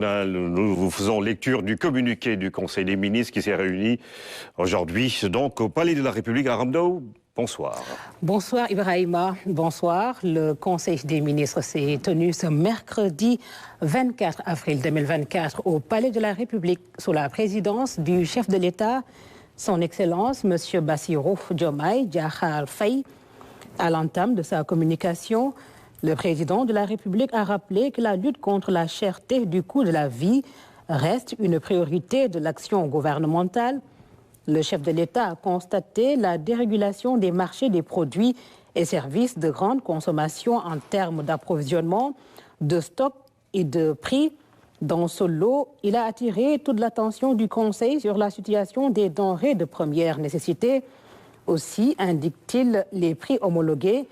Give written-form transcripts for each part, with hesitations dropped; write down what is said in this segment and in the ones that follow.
Nous vous faisons lecture du communiqué du Conseil des ministres qui s'est réuni aujourd'hui donc au Palais de la République à Ramdo. Bonsoir. Bonsoir Ibrahima, bonsoir. Le Conseil des ministres s'est tenu ce mercredi 24 avril 2024 au Palais de la République sous la présidence du chef de l'État, son Excellence M. Bassirou Diomaye Diakhar Faye. À l'entame de sa communication, le président de la République a rappelé que la lutte contre la cherté du coût de la vie reste une priorité de l'action gouvernementale. Le chef de l'État a constaté la dérégulation des marchés des produits et services de grande consommation en termes d'approvisionnement, de stock et de prix. Dans ce lot, il a attiré toute l'attention du Conseil sur la situation des denrées de première nécessité. Aussi indique-t-il les prix homologués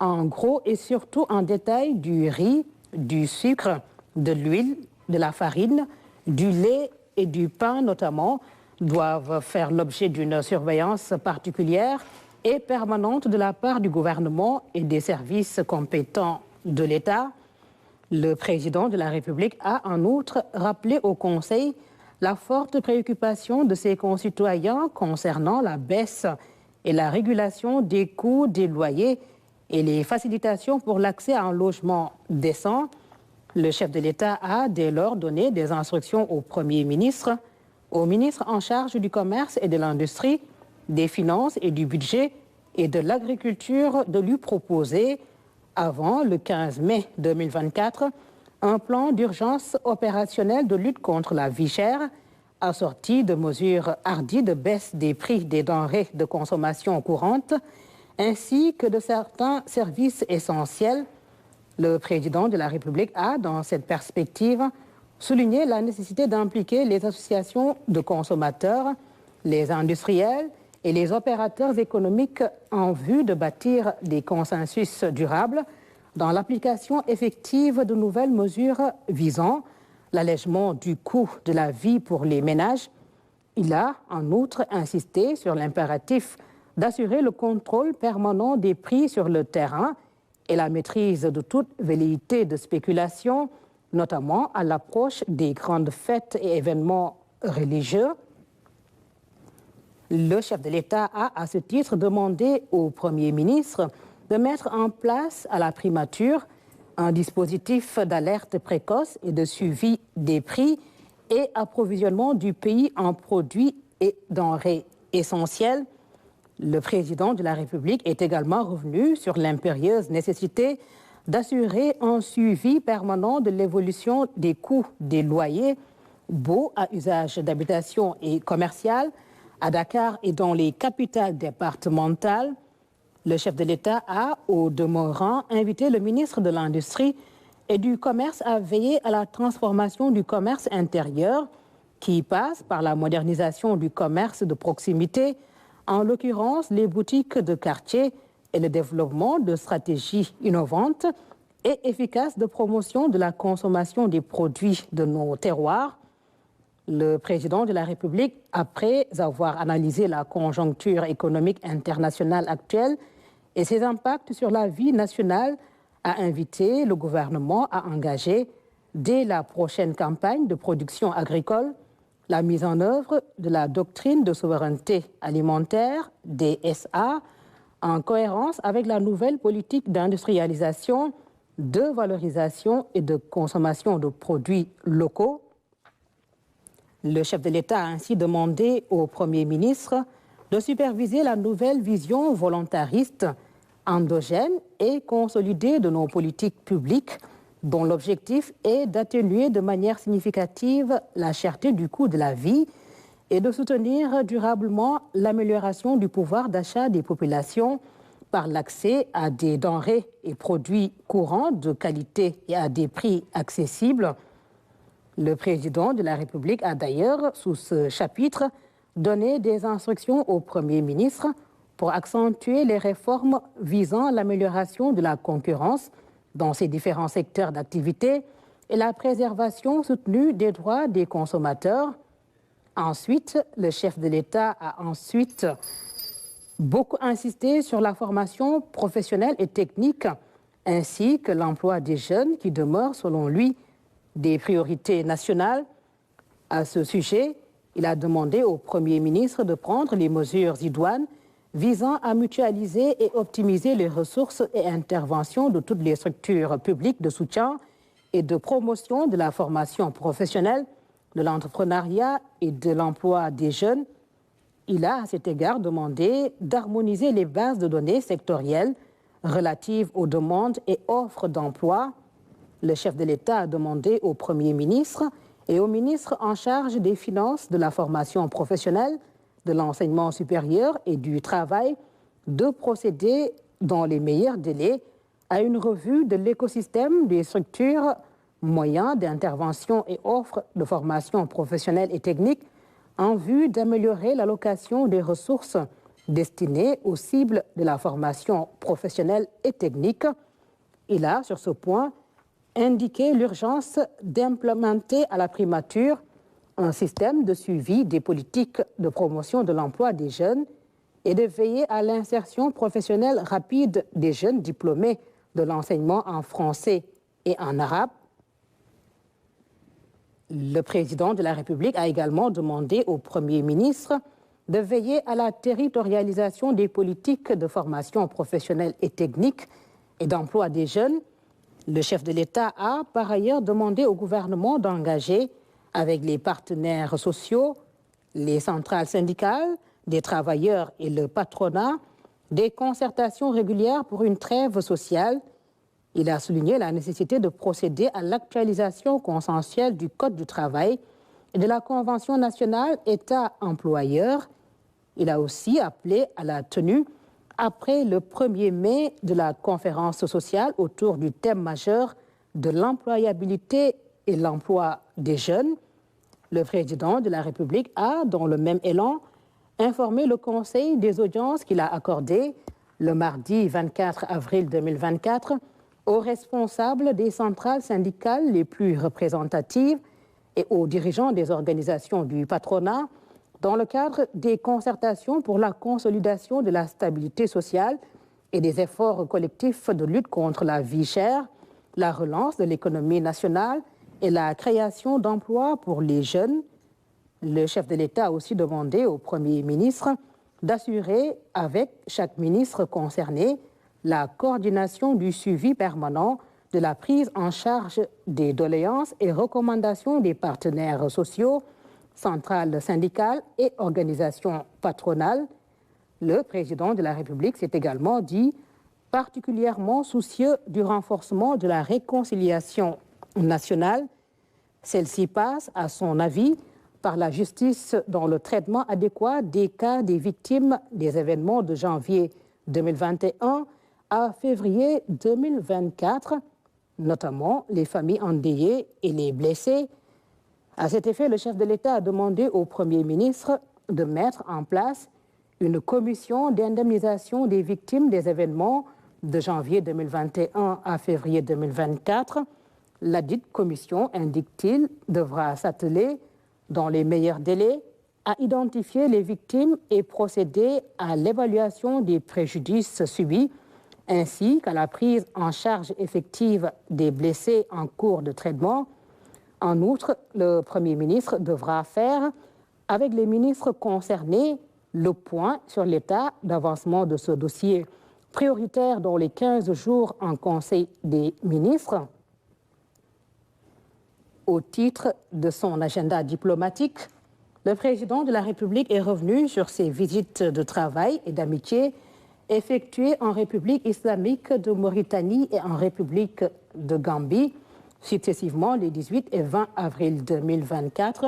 en gros et surtout en détail du riz, du sucre, de l'huile, de la farine, du lait et du pain notamment, doivent faire l'objet d'une surveillance particulière et permanente de la part du gouvernement et des services compétents de l'État. Le président de la République a en outre rappelé au Conseil la forte préoccupation de ses concitoyens concernant la baisse et la régulation des coûts des loyers et les facilitations pour l'accès à un logement décent. Le chef de l'État a dès lors donné des instructions au Premier ministre, au ministre en charge du commerce et de l'industrie, des finances et du budget et de l'agriculture de lui proposer, avant le 15 mai 2024, un plan d'urgence opérationnel de lutte contre la vie chère, assorti de mesures hardies de baisse des prix des denrées de consommation courante, ainsi que de certains services essentiels. Le président de la République a, dans cette perspective, souligné la nécessité d'impliquer les associations de consommateurs, les industriels et les opérateurs économiques en vue de bâtir des consensus durables dans l'application effective de nouvelles mesures visant l'allègement du coût de la vie pour les ménages. Il a, en outre, insisté sur l'impératif d'assurer le contrôle permanent des prix sur le terrain et la maîtrise de toute velléité de spéculation, notamment à l'approche des grandes fêtes et événements religieux. Le chef de l'État a, à ce titre, demandé au Premier ministre de mettre en place à la primature un dispositif d'alerte précoce et de suivi des prix et approvisionnement du pays en produits et denrées essentielles. Le président de la République est également revenu sur l'impérieuse nécessité d'assurer un suivi permanent de l'évolution des coûts des loyers, baux à usage d'habitation et commercial, à Dakar et dans les capitales départementales. Le chef de l'État a, au demeurant, invité le ministre de l'Industrie et du Commerce à veiller à la transformation du commerce intérieur, qui passe par la modernisation du commerce de proximité, en l'occurrence les boutiques de quartier, et le développement de stratégies innovantes et efficaces de promotion de la consommation des produits de nos terroirs. Le président de la République, après avoir analysé la conjoncture économique internationale actuelle et ses impacts sur la vie nationale, a invité le gouvernement à engager, dès la prochaine campagne de production agricole, la mise en œuvre de la doctrine de souveraineté alimentaire, DSA, en cohérence avec la nouvelle politique d'industrialisation, de valorisation et de consommation de produits locaux. Le chef de l'État a ainsi demandé au Premier ministre de superviser la nouvelle vision volontariste, endogène et consolidée de nos politiques publiques, dont l'objectif est d'atténuer de manière significative la cherté du coût de la vie et de soutenir durablement l'amélioration du pouvoir d'achat des populations par l'accès à des denrées et produits courants de qualité et à des prix accessibles. Le président de la République a d'ailleurs, sous ce chapitre, donné des instructions au Premier ministre pour accentuer les réformes visant l'amélioration de la concurrence dans ces différents secteurs d'activité et la préservation soutenue des droits des consommateurs. Ensuite, le chef de l'État a beaucoup insisté sur la formation professionnelle et technique, ainsi que l'emploi des jeunes qui demeure, selon lui, des priorités nationales. À ce sujet, il a demandé au Premier ministre de prendre les mesures idoines visant à mutualiser et optimiser les ressources et interventions de toutes les structures publiques de soutien et de promotion de la formation professionnelle, de l'entrepreneuriat et de l'emploi des jeunes. Il a à cet égard demandé d'harmoniser les bases de données sectorielles relatives aux demandes et offres d'emploi. Le chef de l'État a demandé au Premier ministre et au ministre en charge des Finances, de la formation professionnelle, de l'enseignement supérieur et du travail de procéder dans les meilleurs délais à une revue de l'écosystème des structures, moyens d'intervention et offres de formation professionnelle et technique en vue d'améliorer l'allocation des ressources destinées aux cibles de la formation professionnelle et technique. Il a, sur ce point, indiqué l'urgence d'implémenter à la primature un système de suivi des politiques de promotion de l'emploi des jeunes et de veiller à l'insertion professionnelle rapide des jeunes diplômés de l'enseignement en français et en arabe. Le président de la République a également demandé au Premier ministre de veiller à la territorialisation des politiques de formation professionnelle et technique et d'emploi des jeunes. Le chef de l'État a par ailleurs demandé au gouvernement d'engager avec les partenaires sociaux, les centrales syndicales, des travailleurs et le patronat, des concertations régulières pour une trêve sociale. Il a souligné la nécessité de procéder à l'actualisation consensuelle du Code du travail et de la Convention nationale État-employeur. Il a aussi appelé à la tenue, après le 1er mai, de la conférence sociale autour du thème majeur de l'employabilité et l'emploi des jeunes. Le président de la République a, dans le même élan, informé le Conseil des audiences qu'il a accordé le mardi 24 avril 2024 aux responsables des centrales syndicales les plus représentatives et aux dirigeants des organisations du patronat dans le cadre des concertations pour la consolidation de la stabilité sociale et des efforts collectifs de lutte contre la vie chère, la relance de l'économie nationale et la création d'emplois pour les jeunes. Le chef de l'État a aussi demandé au Premier ministre d'assurer avec chaque ministre concerné la coordination du suivi permanent de la prise en charge des doléances et recommandations des partenaires sociaux, centrales syndicales et organisations patronales. Le président de la République s'est également dit particulièrement soucieux du renforcement de la réconciliation nationale. Celle-ci passe, à son avis, par la justice dans le traitement adéquat des cas des victimes des événements de janvier 2021 à février 2024, notamment les familles endeuillées et les blessés. À cet effet, le chef de l'État a demandé au Premier ministre de mettre en place une commission d'indemnisation des victimes des événements de janvier 2021 à février 2024. Ladite commission, indique-t-il, devra s'atteler dans les meilleurs délais à identifier les victimes et procéder à l'évaluation des préjudices subis, ainsi qu'à la prise en charge effective des blessés en cours de traitement. En outre, le Premier ministre devra faire, avec les ministres concernés, le point sur l'état d'avancement de ce dossier prioritaire dans les 15 jours en Conseil des ministres. Au titre de son agenda diplomatique, le président de la République est revenu sur ses visites de travail et d'amitié effectuées en République islamique de Mauritanie et en République de Gambie, successivement les 18 et 20 avril 2024.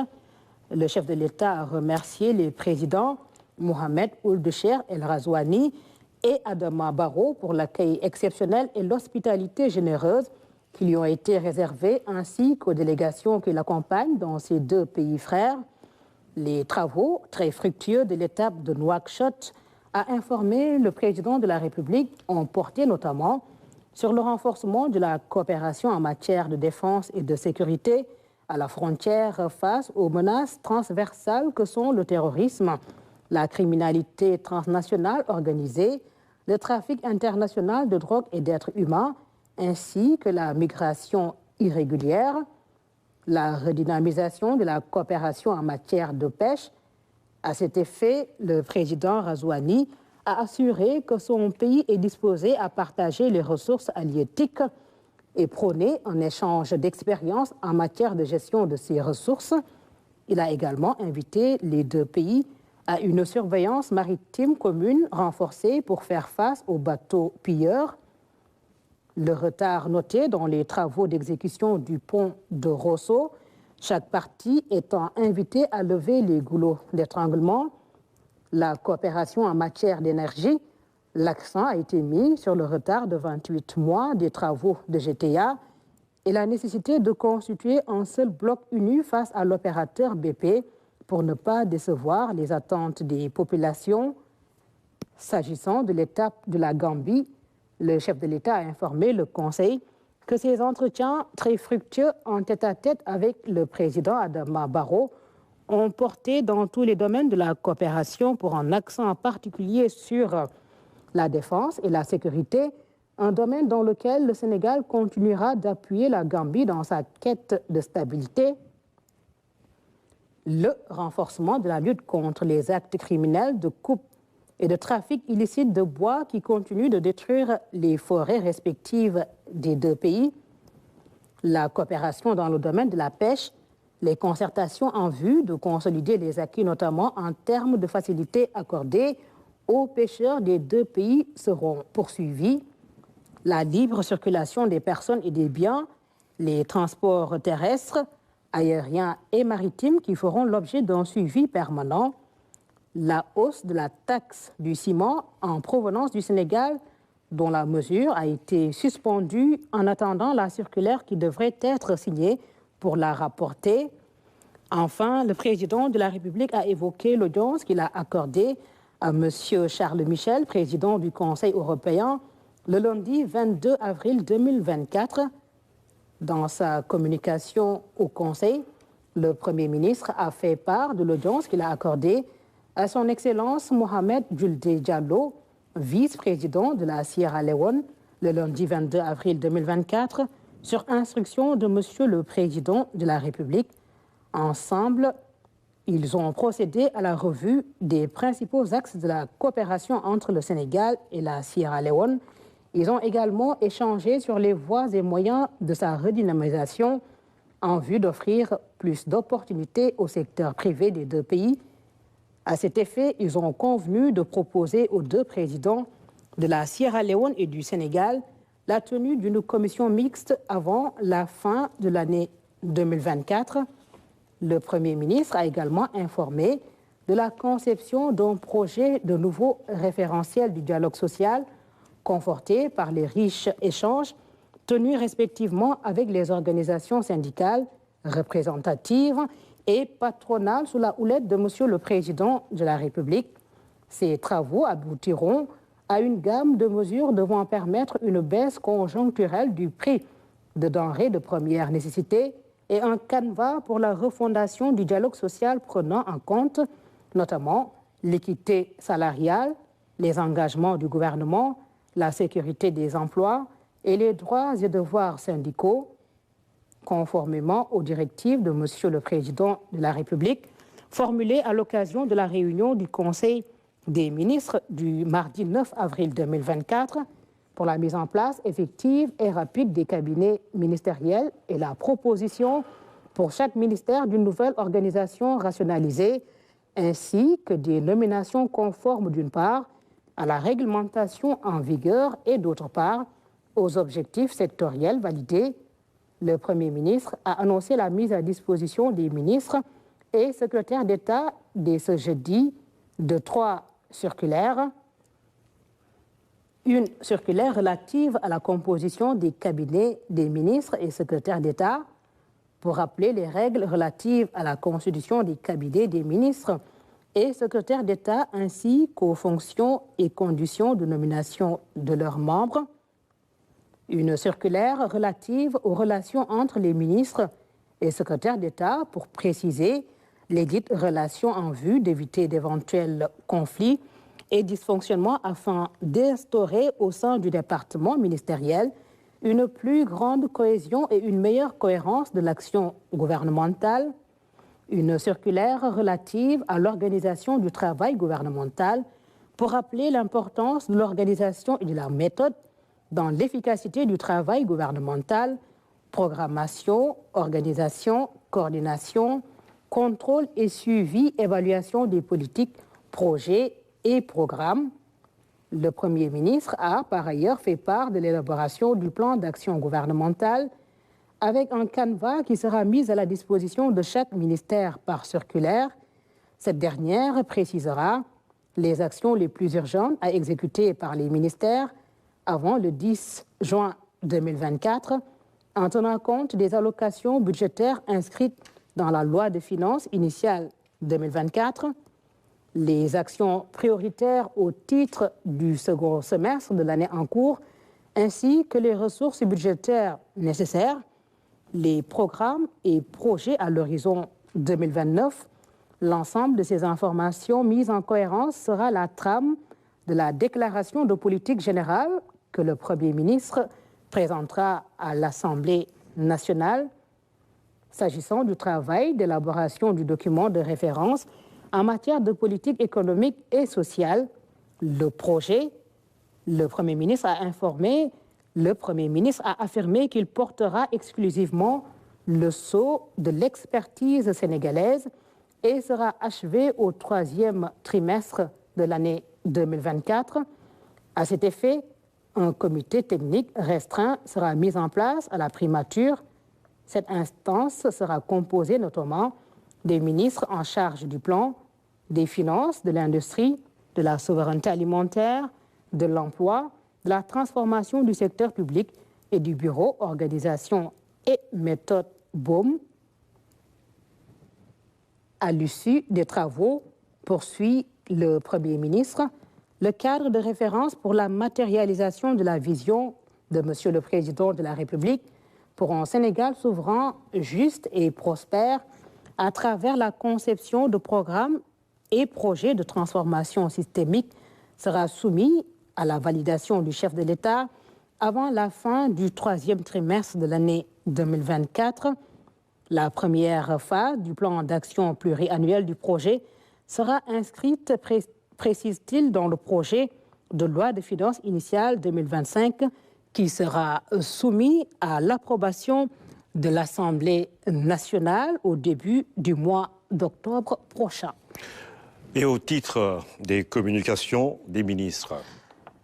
Le chef de l'État a remercié les présidents Mohamed Ould Cheikh El Razouani et Adama Barrow pour l'accueil exceptionnel et l'hospitalité généreuse qui lui ont été réservés, ainsi qu'aux délégations qui l'accompagnent dans ces deux pays frères. Les travaux très fructueux de l'étape de Nouakchott, a informé le président de la République, ont porté notamment sur le renforcement de la coopération en matière de défense et de sécurité à la frontière face aux menaces transversales que sont le terrorisme, la criminalité transnationale organisée, le trafic international de drogue et d'êtres humains, ainsi que la migration irrégulière. la redynamisation de la coopération en matière de pêche. À cet effet, le président Razouani a assuré que son pays est disposé à partager les ressources halieutiques et prôner un échange d'expériences en matière de gestion de ces ressources. Il a également invité les deux pays à une surveillance maritime commune renforcée pour faire face aux bateaux pilleurs. Le retard noté dans les travaux d'exécution du pont de Rosso, chaque partie étant invitée à lever les goulots d'étranglement. La coopération en matière d'énergie, l'accent a été mis sur le retard de 28 mois des travaux de GTA et la nécessité de constituer un seul bloc uni face à l'opérateur BP pour ne pas décevoir les attentes des populations. S'agissant de l'étape de la Gambie, le chef de l'État a informé le Conseil que ces entretiens très fructueux en tête-à-tête avec le président Adama Barrow ont porté dans tous les domaines de la coopération pour un accent particulier sur la défense et la sécurité, un domaine dans lequel le Sénégal continuera d'appuyer la Gambie dans sa quête de stabilité. Le renforcement de la lutte contre les actes criminels de coupe et de trafic illicite de bois qui continuent de détruire les forêts respectives des deux pays, la coopération dans le domaine de la pêche, les concertations en vue de consolider les acquis, notamment en termes de facilités accordées aux pêcheurs des deux pays, seront poursuivies. La libre circulation des personnes et des biens, les transports terrestres, aériens et maritimes qui feront l'objet d'un suivi permanent, la hausse de la taxe du ciment en provenance du Sénégal, dont la mesure a été suspendue en attendant la circulaire qui devrait être signée pour la rapporter. Enfin, le président de la République a évoqué l'audience qu'il a accordée à M. Charles Michel, président du Conseil européen, le lundi 22 avril 2024. Dans sa communication au Conseil, le Premier ministre a fait part de l'audience qu'il a accordée à son Excellence Mohamed Julde Diallo, vice-président de la Sierra Leone, le lundi 22 avril 2024, sur instruction de Monsieur le Président de la République. Ensemble, ils ont procédé à la revue des principaux axes de la coopération entre le Sénégal et la Sierra Leone. Ils ont également échangé sur les voies et moyens de sa redynamisation en vue d'offrir plus d'opportunités au secteur privé des deux pays. À cet effet, ils ont convenu de proposer aux deux présidents de la Sierra Leone et du Sénégal la tenue d'une commission mixte avant la fin de l'année 2024. Le Premier ministre a également informé de la conception d'un projet de nouveau référentiel du dialogue social, conforté par les riches échanges tenus respectivement avec les organisations syndicales représentatives et patronales sous la houlette de Monsieur le Président de la République. Ces travaux aboutiront à une gamme de mesures devant permettre une baisse conjoncturelle du prix de denrées de première nécessité et un canevas pour la refondation du dialogue social prenant en compte notamment l'équité salariale, les engagements du gouvernement, la sécurité des emplois et les droits et devoirs syndicaux, conformément aux directives de Monsieur le Président de la République, formulées à l'occasion de la réunion du Conseil des ministres du mardi 9 avril 2024 pour la mise en place effective et rapide des cabinets ministériels et la proposition pour chaque ministère d'une nouvelle organisation rationalisée, ainsi que des nominations conformes d'une part à la réglementation en vigueur et d'autre part aux objectifs sectoriels validés. Le Premier ministre a annoncé la mise à disposition des ministres et secrétaires d'État dès ce jeudi de 3 circulaires. Une circulaire relative à la composition des cabinets des ministres et secrétaires d'État pour rappeler les règles relatives à la constitution des cabinets des ministres et secrétaires d'État ainsi qu'aux fonctions et conditions de nomination de leurs membres. Une circulaire relative aux relations entre les ministres et secrétaires d'État pour préciser les dites relations en vue d'éviter d'éventuels conflits et dysfonctionnements afin d'instaurer au sein du département ministériel une plus grande cohésion et une meilleure cohérence de l'action gouvernementale, une circulaire relative à l'organisation du travail gouvernemental pour rappeler l'importance de l'organisation et de la méthode dans l'efficacité du travail gouvernemental, programmation, organisation, coordination, contrôle et suivi, évaluation des politiques, projets et programmes. Le Premier ministre a par ailleurs fait part de l'élaboration du plan d'action gouvernementale avec un canevas qui sera mis à la disposition de chaque ministère par circulaire. Cette dernière précisera les actions les plus urgentes à exécuter par les ministères avant le 10 juin 2024, en tenant compte des allocations budgétaires inscrites dans la loi de finances initiale 2024, les actions prioritaires au titre du second semestre de l'année en cours, ainsi que les ressources budgétaires nécessaires, les programmes et projets à l'horizon 2029. L'ensemble de ces informations mises en cohérence sera la trame de la déclaration de politique générale que le Premier ministre présentera à l'Assemblée nationale. S'agissant du travail d'élaboration du document de référence en matière de politique économique et sociale, le projet, le Premier ministre a affirmé qu'il portera exclusivement le sceau de l'expertise sénégalaise et sera achevé au troisième trimestre de l'année 2024. À cet effet, un comité technique restreint sera mis en place à la primature. Cette instance sera composée notamment des ministres en charge du plan, des finances, de l'industrie, de la souveraineté alimentaire, de l'emploi, de la transformation du secteur public et du bureau organisation et méthode BOM. À l'issue des travaux, poursuit le Premier ministre, le cadre de référence pour la matérialisation de la vision de Monsieur le Président de la République pour un Sénégal souverain, juste et prospère à travers la conception de programmes et projets de transformation systémique sera soumis à la validation du chef de l'État avant la fin du troisième trimestre de l'année 2024. La première phase du plan d'action pluriannuel du projet sera inscrite, précise-t-il, dans le projet de loi de finances initiale 2025 qui sera soumis à l'approbation de l'Assemblée nationale au début du mois d'octobre prochain. Et au titre des communications des ministres.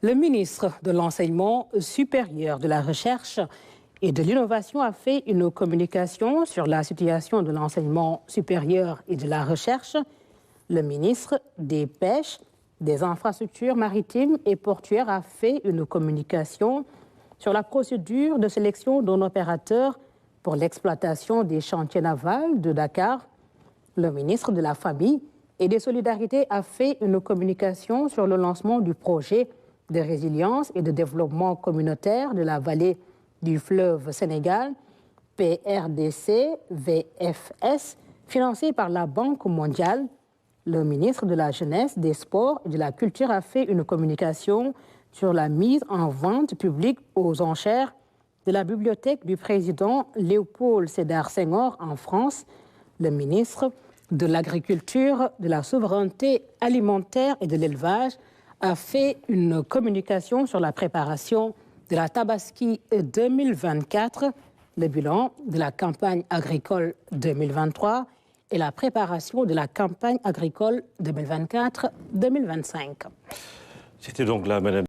Le ministre de l'Enseignement supérieur, de la Recherche et de l'Innovation a fait une communication sur la situation de l'enseignement supérieur et de la recherche. Le ministre des Pêches, des Infrastructures maritimes et portuaires a fait une communication sur la procédure de sélection d'un opérateur pour l'exploitation des chantiers navals de Dakar. Le ministre de la Famille et des Solidarités a fait une communication sur le lancement du projet de résilience et de développement communautaire de la vallée du fleuve Sénégal, PRDC-VFS, financé par la Banque mondiale. Le ministre de la Jeunesse, des Sports et de la Culture a fait une communication sur la mise en vente publique aux enchères de la bibliothèque du président Léopold Sédar Senghor en France. Le ministre de l'Agriculture, de la Souveraineté alimentaire et de l'Élevage a fait une communication sur la préparation de la Tabaski 2024, le bilan de la campagne agricole 2023 et la préparation de la campagne agricole 2024-2025. C'était donc là, Madame